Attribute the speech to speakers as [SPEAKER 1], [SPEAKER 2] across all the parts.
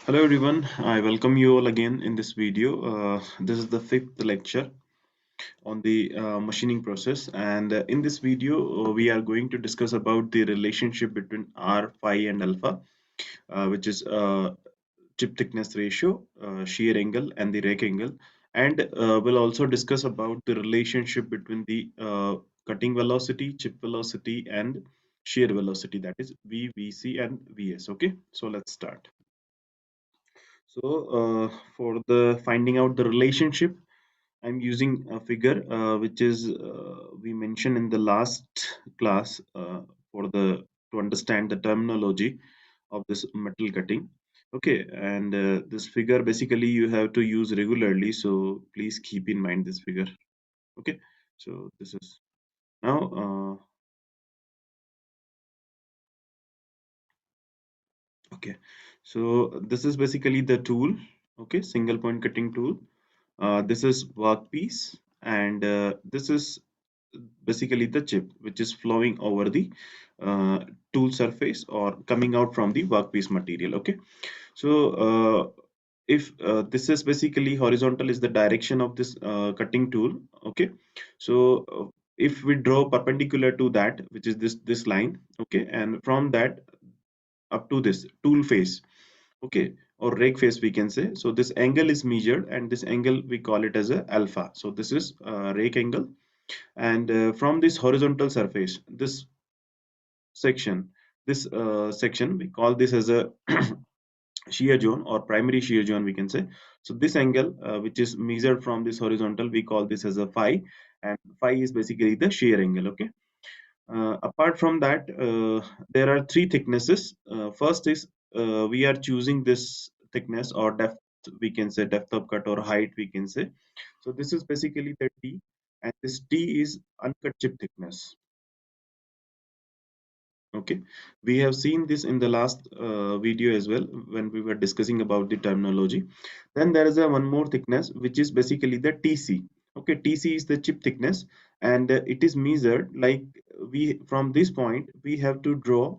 [SPEAKER 1] Hello everyone, I welcome you all again in this video. This is the fifth lecture on the machining process, and in this video we are going to discuss about the relationship between R, phi and alpha, which is chip thickness ratio, shear angle and the rake angle, and we'll also discuss about the relationship between the cutting velocity, chip velocity and shear velocity, that is V, Vc and Vs. Okay, so let's start. So for the finding out the relationship, I'm using a figure which is we mentioned in the last class for the to understand the terminology of this metal cutting. Okay, and this figure basically you have to use regularly, so please keep in mind this figure. Okay, so this is now. Okay, so this is basically the tool. Okay, single point cutting tool. This is workpiece, and this is basically the chip which is flowing over the uh, tool surface or coming out from the workpiece material. Okay, so if this is basically horizontal is the direction of this cutting tool. Okay, so if we draw perpendicular to that, which is this line, okay, and from that up to this tool face, okay, or rake face we can say. So this angle is measured, and this angle we call it as a alpha. So this is rake angle, and from this horizontal surface, this section, this section we call this as a shear zone or primary shear zone we can say. So this angle which is measured from this horizontal, we call this as a phi, and phi is basically the shear angle. Okay, apart from that, there are three thicknesses. First is we are choosing this thickness or depth, we can say depth of cut or height we can say. So this is basically the T, and this T is uncut chip thickness. Okay, we have seen this in the last video as well when we were discussing about the terminology. Then there is a one more thickness which is basically the TC. Okay, TC is the chip thickness, and it is measured like we from this point we have to draw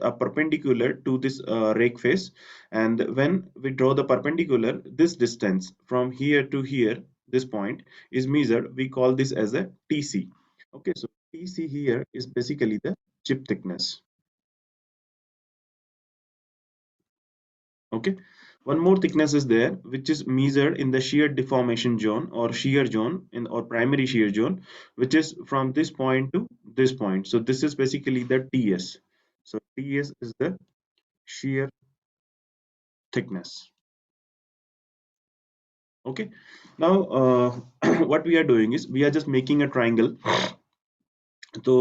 [SPEAKER 1] a perpendicular to this rake face, and when we draw the perpendicular, this distance from here to here, this point is measured, we call this as a TC. Okay, so TC here is basically the chip thickness. Okay, one more thickness is there which is measured in the shear deformation zone or shear zone in or primary shear zone, which is from this point to this point. So this is basically the TS. So TS is the shear thickness. Okay, now what we are doing is we are just making a triangle. तो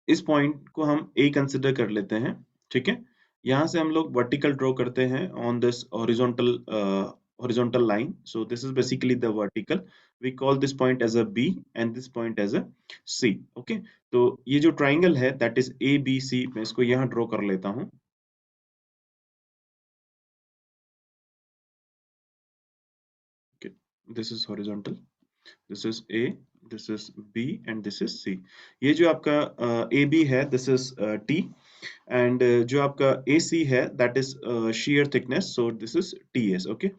[SPEAKER 1] इस point को हम A consider कर लेते हैं, ठीक है। यहाँ से हम लोग वर्टिकल ड्रॉ करते हैं on this horizontal line. So this is basically the vertical. We call this point as a B and this point as a C. Okay, तो ये जो ट्राइंगल है दैट इज ABC, मैं इसको यहाँ ड्रॉ कर लेता हूँ. Okay, this is horizontal, this is A, this is B and this is C. ये जो आपका AB है this is T, and जो आपका AC है that is shear thickness, so this is TS. Okay,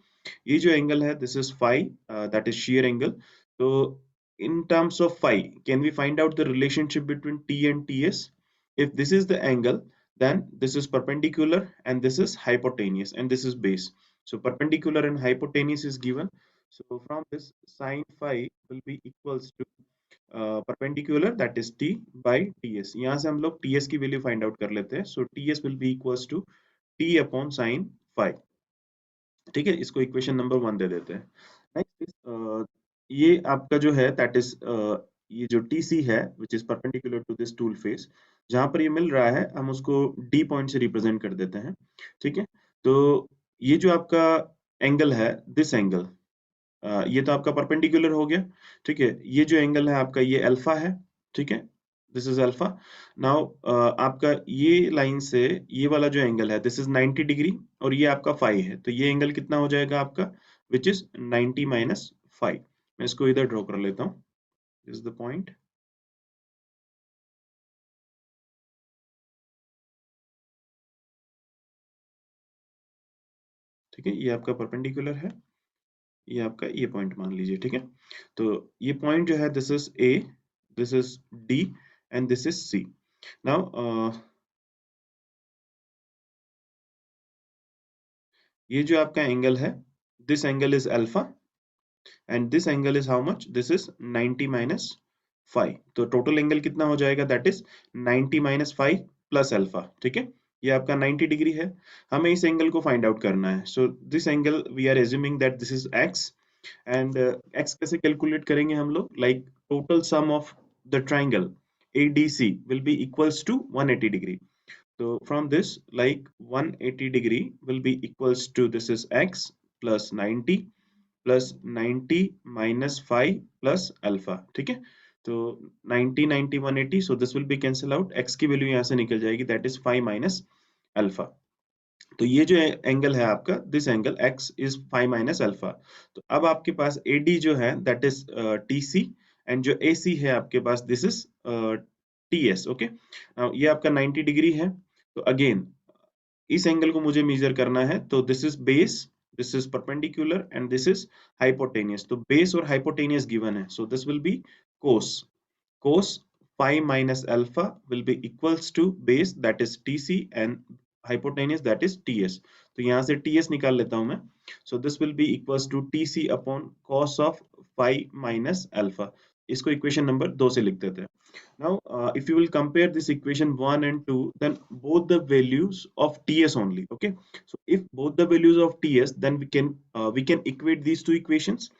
[SPEAKER 1] ये जो angle है this is phi, that is shear angle. So in terms of phi, can we find out the relationship between T and TS? If this is the angle, then this is perpendicular and this is hypotenuse and this is base. So perpendicular and hypotenuse is given. So from this, sine phi will be equals to perpendicular, that is T by TS. यहाँ से हम लोग TS की value find out कर लेते हैं. So TS will be equals to T upon sine phi. ठीक है, इसको इक्वेशन नंबर 1 दे देते हैं. नेक्स्ट इज ये आपका जो है दैट इज ये जो TC है which is perpendicular to this tool face, जहां पर ये मिल रहा है हम उसको D पॉइंट से रिप्रेजेंट कर देते हैं. ठीक है, तो ये जो आपका एंगल है दिस एंगल, ये तो आपका परपेंडिकुलर हो गया. ठीक है, ये जो एंगल है आपका ये अल्फा है. ठीक है, दिस इज अल्फा. नाउ आपका ये लाइन से ये वाला जो एंगल है दिस इज 90 डिग्री और ये आपका फाई है, तो ये एंगल कितना हो जाएगा आपका, विच इज 90 माइनस फाइव. मैं इसको इधर ड्रॉ कर लेता हूँ. This is the point. ठीक है, ये आपका परपेंडिकुलर है, ये आपका ये पॉइंट मान लीजिए, ठीक है। तो ये पॉइंट जो है this is A, this is D and this is C. Now ये जो आपका एंगल है, this angle is alpha and this angle is how much, this is 90 minus 5। तो टोटल एंगल कितना हो जाएगा, that is 90 minus 5 plus alpha, ठीक है। ये आपका 90 डिग्री है, हमें इस एंगल को फाइंड आउट करना है। So this angle we are assuming that this is X and X कैसे कैलकुलेट करेंगे हम लोग, like total sum of the triangle ADC will be equals to 180 degree. So from this, like 180 degree will be equals to, this is x plus 90 plus 90 minus 5 plus alpha, ठीक है। तो 90 90 180, सो this will B cancel out, x की value यहाँ से निकल जाएगी, that is 5 minus alpha. तो ये जो एंगल है आपका, this angle x is 5 minus alpha. तो अब आपके पास AD जो है दैट इज TC एंड जो AC है आपके पास दिस इज TS, ओके। ये आपका 90 डिग्री है। तो अगेन इस एंगल को मुझे मेजर करना है, तो this is base, this is perpendicular and this is hypotenuse. तो बेस और हाइपोटेनियस गिवन है, so this will B cos, cos 5 minus alpha will be equals to base that is TC and hypotenuse that is TS। तो यहाँ से TS निकाल लेता हूँ मैं। So this will be equals to TC upon cos of 5 minus alpha। इसको equation number 2 से लिख देते हैं। Now, if you will compare this equation 1 and 2, then both the values of TS only. Okay. So if both the values of TS, then we can equate these two equations.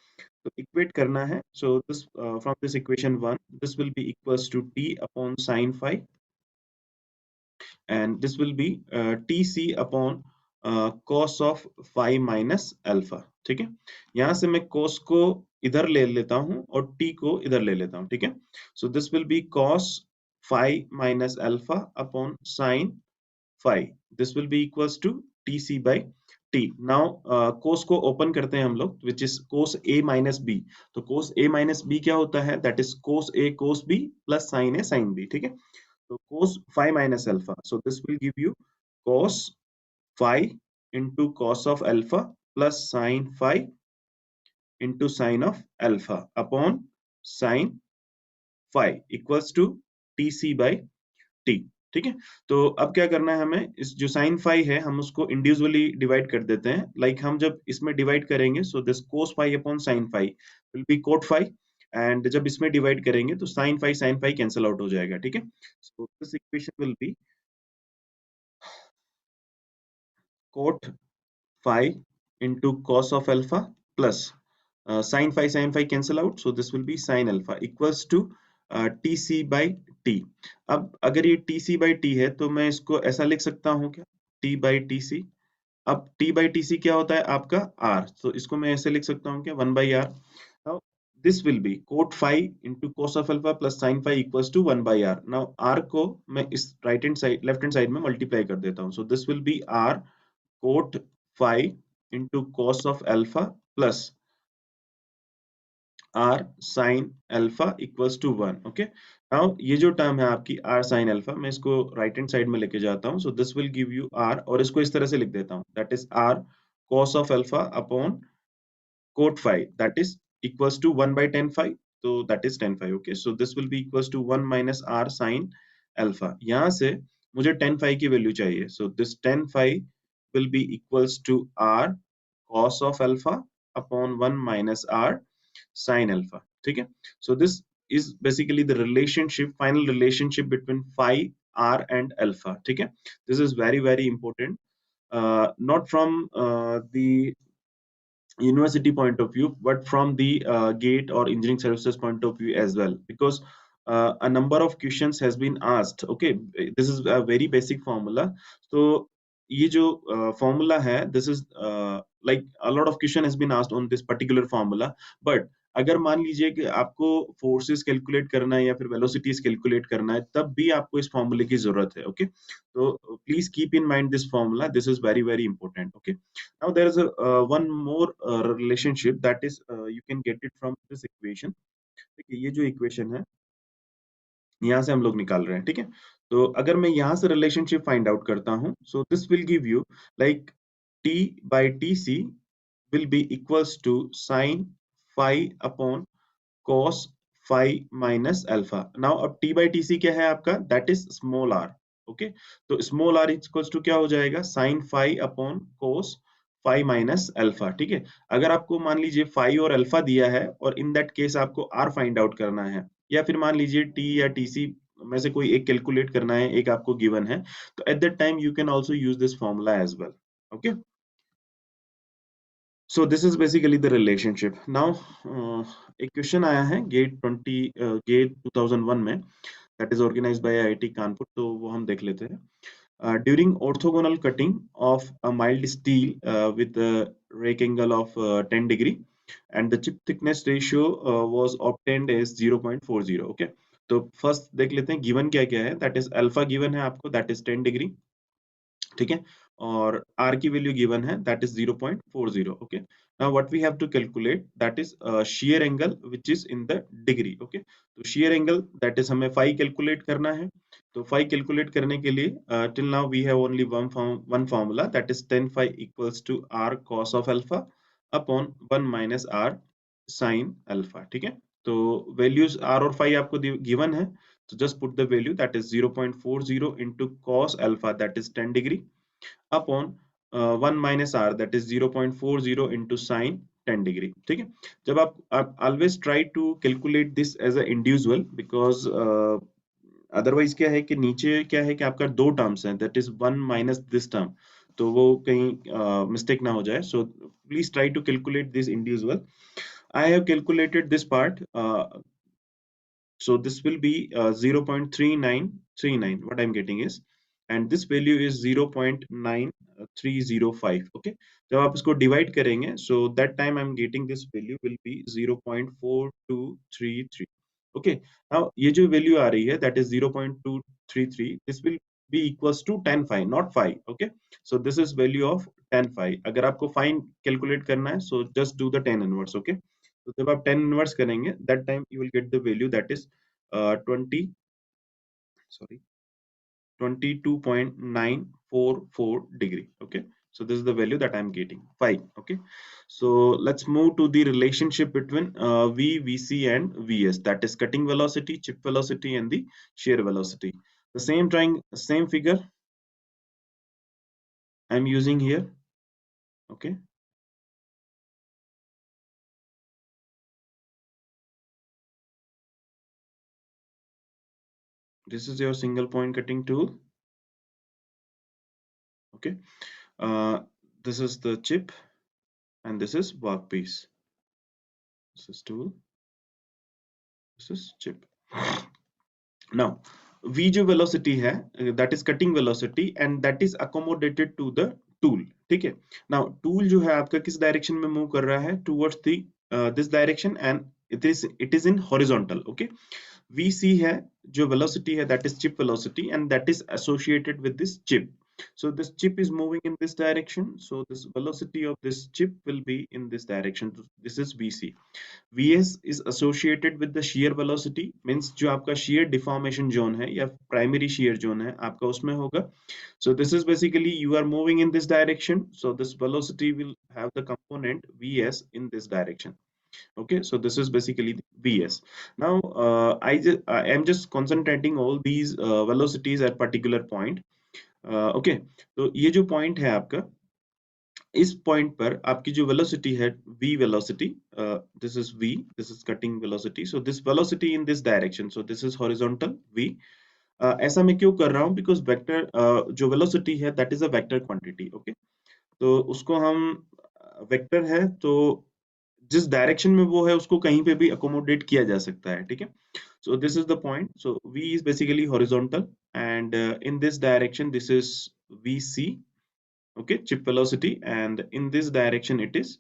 [SPEAKER 1] So equate करना है. So this from this equation 1, this will be equals to T upon sine phi, and this will be TC upon cos of phi minus alpha। ठीक है, यहां से मैं cos को इधर ले लेता हूं और t को इधर ले लेता हूं, ठीक है। So this will B cos phi minus alpha upon sin phi, this will be equals to TC by T। now cos को ओपन करते हैं हम लोग, which is cos A minus B। तो cos A minus B क्या होता है, that is cos A cos B plus sin A sin B, ठीक है। so cos phi minus alpha, so this will give you cos phi into cos of alpha plus sin phi into sin of alpha upon sin phi equals to TC by T। ठीक है, तो अब क्या करना है हमें, इस जो साइन फाई है हम उसको इंडिविजुअली डिवाइड कर देते हैं। लाइक हम जब इसमें डिवाइड करेंगे, so this cos phi upon sine phi will be cot phi, and जब इसमें डिवाइड करेंगे तो साइन फाई कैंसिल आउट हो जाएगा, ठीक है। So this equation will be cot phi into cos of alpha plus sin phi cancel out, so this will be sin alpha equals to TC by T। अब अगर ये TC by T है तो मैं इसको ऐसा लिख सकता हूँ क्या, T by TC। अब T by TC क्या होता है आपका R, तो इसको मैं ऐसे लिख सकता हूँ क्या, 1 by R। Now this will be cot phi into cos of alpha plus sin phi equals to 1 by R। Now R को मैं इस right hand side left hand side में मल्टीप्लाई कर देता हूँ, so this will be R cot phi into cos of alpha plus r sin alpha equals to 1। Okay, now ये जो term है आपकी r sin alpha, मैं इसको राइट हैंड साइड में लेके जाता हूँ, सो this will give you r, और इसको इस तरह से लिख देता हूँ, that is r cos of alpha upon cot phi, that is equals to 1 by tan phi, so that is tan phi। okay, so this will be equals to 1 minus r sin alpha। यहाँ से मुझे tan phi की value चाहिए, so this tan phi will be equals to r cos of alpha upon 1 minus r sin alpha। ठीक है, so this is basically the relationship, final relationship between phi, r and alpha। ठीक है, this is very very important, not from the university point of view, but from the gate or engineering services point of view as well, because a number of questions has been asked। okay, this is a very basic formula। so ये जो formula है, this is like a lot of question has been asked on this particular formula। but अगर मान लीजिए कि आपको forces calculate करना है या फिर वेलोसिटीज कैलकुलेट करना है, तब भी आपको इस फॉर्मूले की जरूरत है। ओके, तो please keep in mind this formula, this is very very important. Okay, now there is a one more relationship that is you can get it from this equation। देखिए ये जो इक्वेशन है यहाँ से हम लोग निकाल रहे हैं, ठीक है। तो अगर मैं यहाँ से रिलेशनशिप फाइंड आउट करता हूँ, सो this will give you like t by tc will be equals to sine phi upon cos phi minus alpha. Now अब t by tc क्या है आपका, that is small r. Okay, तो small r equals to क्या हो जाएगा, sin phi upon cos phi minus alpha. ठीक है, अगर आपको मान लीजिए phi और अल्फा दिया है और इन दैट केस आपको r फाइंड आउट करना है, या फिर मान लीजिए t या tc में से कोई एक कैलकुलेट करना है, एक आपको गिवन है, तो at that time you can also use this formula as well. Okay, so this is basically the relationship. Now एक क्वेश्चन आया है गेट 2001 में, that is organized by IIT Kanpur, तो वो हम देख लेते हैं. During orthogonal cutting of a mild steel with a rake angle of 10 degree and the chip thickness ratio was obtained as 0.40. Okay, तो फर्स्ट देख लेते हैं गिवन क्या क्या है. दैट इज अल्फा गिवन है आपको, दैट इज 10 डिग्री. ठीक है, और r की वैल्यू गिवन है, that is 0.40. Okay, now what we have to calculate, that is shear angle which is in the degree. Okay, तो shear एंगल दैट इज हमें phi calculate करना है. तो फाई कैलकुलेट करने के लिए till now we have only one formula, that is tan phi equals to r cos of alpha upon 1 minus r sin alpha. ठीक है, तो वैल्यूज r और phi आपको गिवन है, तो just put the value, that is 0.40 into cos alpha, that is 10 degree upon 1 minus r, that is 0.40 into sin 10 degree. ठीक है, जब आप always try to calculate this as a individual because otherwise क्या है कि नीचे क्या है कि आपका दो टर्म्स हैं, that is 1 minus this term, तो वो कहीं मिस्टेक ना हो जाए. So please try to calculate this individual. I have calculated this part. So this will be 0.3939. What I'm getting is, and this value is 0.9305. Okay, जब आप इसको divide करेंगे, so that time I'm getting this value will be 0.4233. Okay, now ये जो value आ रही है, that is 0.233. This will be equals to tan phi, not phi. Okay, so this is value of tan phi. अगर आपको phi calculate करना है, so just do the tan inverse. Okay, तो जब आप tan inverse करेंगे, that time you will get the value, that is 20 sorry 22.944 degree. Okay, so this is the value that I'm getting, 5. Okay, so let's move to the relationship between vc and vs, that is cutting velocity, chip velocity, and the shear velocity. The same figure I'm using here. Okay, this is your single point cutting tool. Okay, uh, this is the chip and this is workpiece. This is tool, this is chip. Now v जो velocity है, that is cutting velocity and that is accommodated to the tool. ठीक है, now tool जो है आपका किस direction में move कर रहा है, towards the this direction and it is in horizontal. Okay, vc है जो velocity है, that is chip velocity and that is associated with this chip. So this chip is moving in this direction, so this velocity of this chip will be in this direction. This is vc. Vs is associated with the shear velocity, means जो आपका shear deformation zone है या primary shear zone है आपका उसमें होगा. So this is basically you are moving in this direction, so this velocity will have the component Vs in this direction. Okay, so this is basically Vs. Now I am just concentrating all these velocities at particular point. Okay, तो ये जो point है आपका, इस point पर आपकी जो velocity है, v velocity, this is v, this is cutting velocity, so this velocity in this direction, so this is horizontal v. ऐसा मैं क्यों कर रहा हूँ, बिकॉज वेक्टर जो वेलोसिटी है that is a vector quantity. Okay, तो उसको हम वेक्टर है, तो जिस डायरेक्शन में वो है उसको कहीं पे भी अकोमोडेट किया जा सकता है. ठीक है, so this is the point. So v is basically horizontal and in this direction this is vc. Okay, chip velocity, and in this direction it is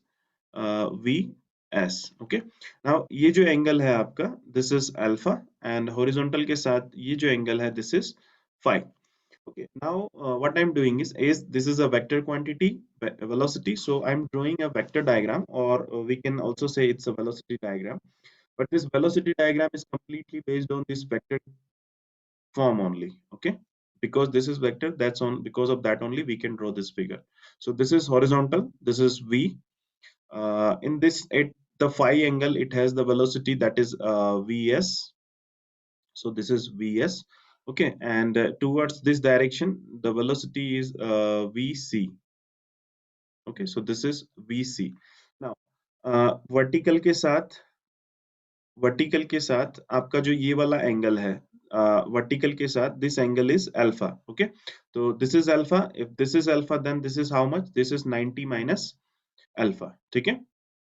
[SPEAKER 1] vs. Okay, now ये जो एंगल है आपका, this is alpha, and horizontal के साथ ये जो angle है, this is phi. Okay, now what I'm doing is this is a vector quantity, velocity, so I'm drawing a vector diagram, or we can also say it's a velocity diagram, but this velocity diagram is completely based on this vector form only. Okay, because this is vector, that's on, because of that only we can draw this figure. So this is horizontal, this is V. In this, at the phi angle, it has the velocity that is Vs. So this is Vs. Okay, and towards this direction the velocity is Vc. Okay, so this is Vc. Now vertical के साथ, vertical के साथ आपका जो ये वाला angle है, vertical के साथ this angle is alpha. Okay, तो this is alpha. If this is alpha then this is how much, this is 90 minus alpha. ठीक है,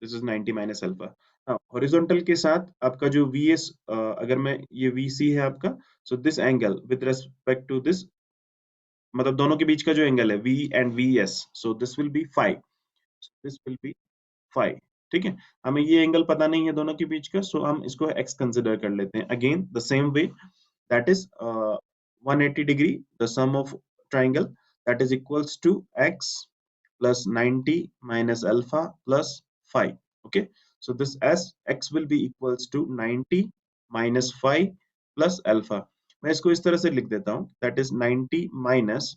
[SPEAKER 1] this is 90 minus alpha. Horizontal के साथ आपका जो वीएस, अगर मैं, ये वीसी है आपका, so this angle with respect to this, मतलब दोनों के बीच का जो एंगल है V and V S, so this will be 5. This will be 5. ठीक है, हमें ये एंगल पता नहीं है दोनों के बीच का, सो हम इसको एक्स कंसिडर कर लेते हैं. Again the same way, that is 180 degree, the sum of triangle, that is equals to x plus 90 minus alpha plus phi. Okay, so this s x will be equals to 90 minus phi plus alpha. मैं इसको इस तरह से लिख देता हूँ, that is 90 minus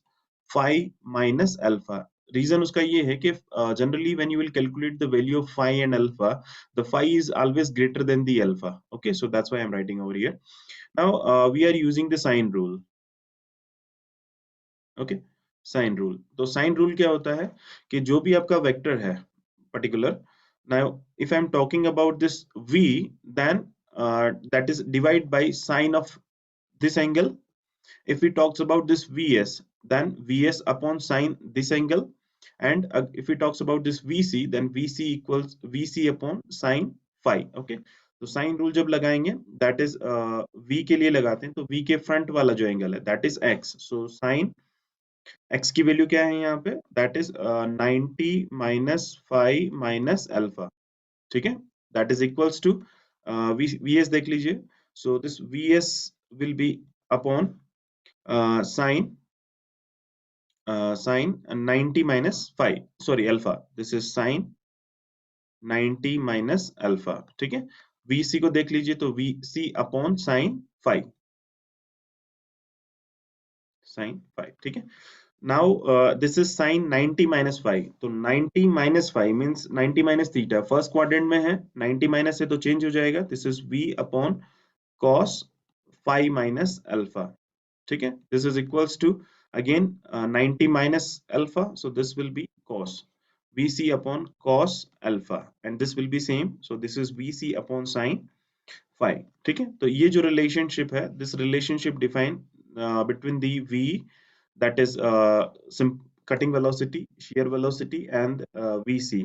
[SPEAKER 1] phi minus alpha. Reason उसका ये है कि generally when you will calculate the value of phi and alpha, the phi is always greater than the alpha. Okay, so that's why I'm writing over here. Now we are using the sine rule. Okay, sine rule. तो sine rule क्या होता है कि जो भी आपका vector है particular, now if I'm talking about this v, then that is divide by sine of this angle. If we talks about this vs, then vs upon sine this angle, and if we talks about this vc, then vc equals vc upon sine phi. Okay, तो sine rule जब लगाएंगे, that is v के लिए लगाते हैं, तो v के front वाला जो एंगल है that is x. So sine x की वैल्यू क्या है यहाँ पे, that is 90 minus five minus alpha. ठीक है, that is equals to vs देख लीजिए. So this vs will be upon sine sin 90 minus 5, sorry alpha, this is sin 90 minus alpha. ठीक है, vc को देख लीजिए, तो vc अपॉन sin 5, sin 5. ठीक है, now this is sin 90 minus 5, तो 90 minus 5 means 90 minus theta, first quadrant में है, 90 माइनस है तो चेंज हो जाएगा, this is v upon cos 5 minus alpha. ठीक है, this is equals to again 90 minus alpha, so this will be cos vc upon cos alpha, and this will be same, so this is vc upon sin phi. ठीक है, तो ये जो relationship है, this relationship define between the v, that is cutting velocity, shear velocity, and vc.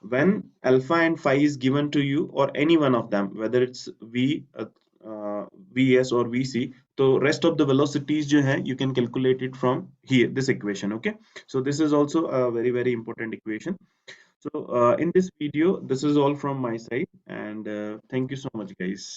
[SPEAKER 1] When alpha and phi is given to you, or any one of them, whether it's vs or vc, so rest of the velocities जो है, you can calculate it from here, this equation. Okay, so this is also a very very important equation. So in this video, this is all from my side, and thank you so much guys.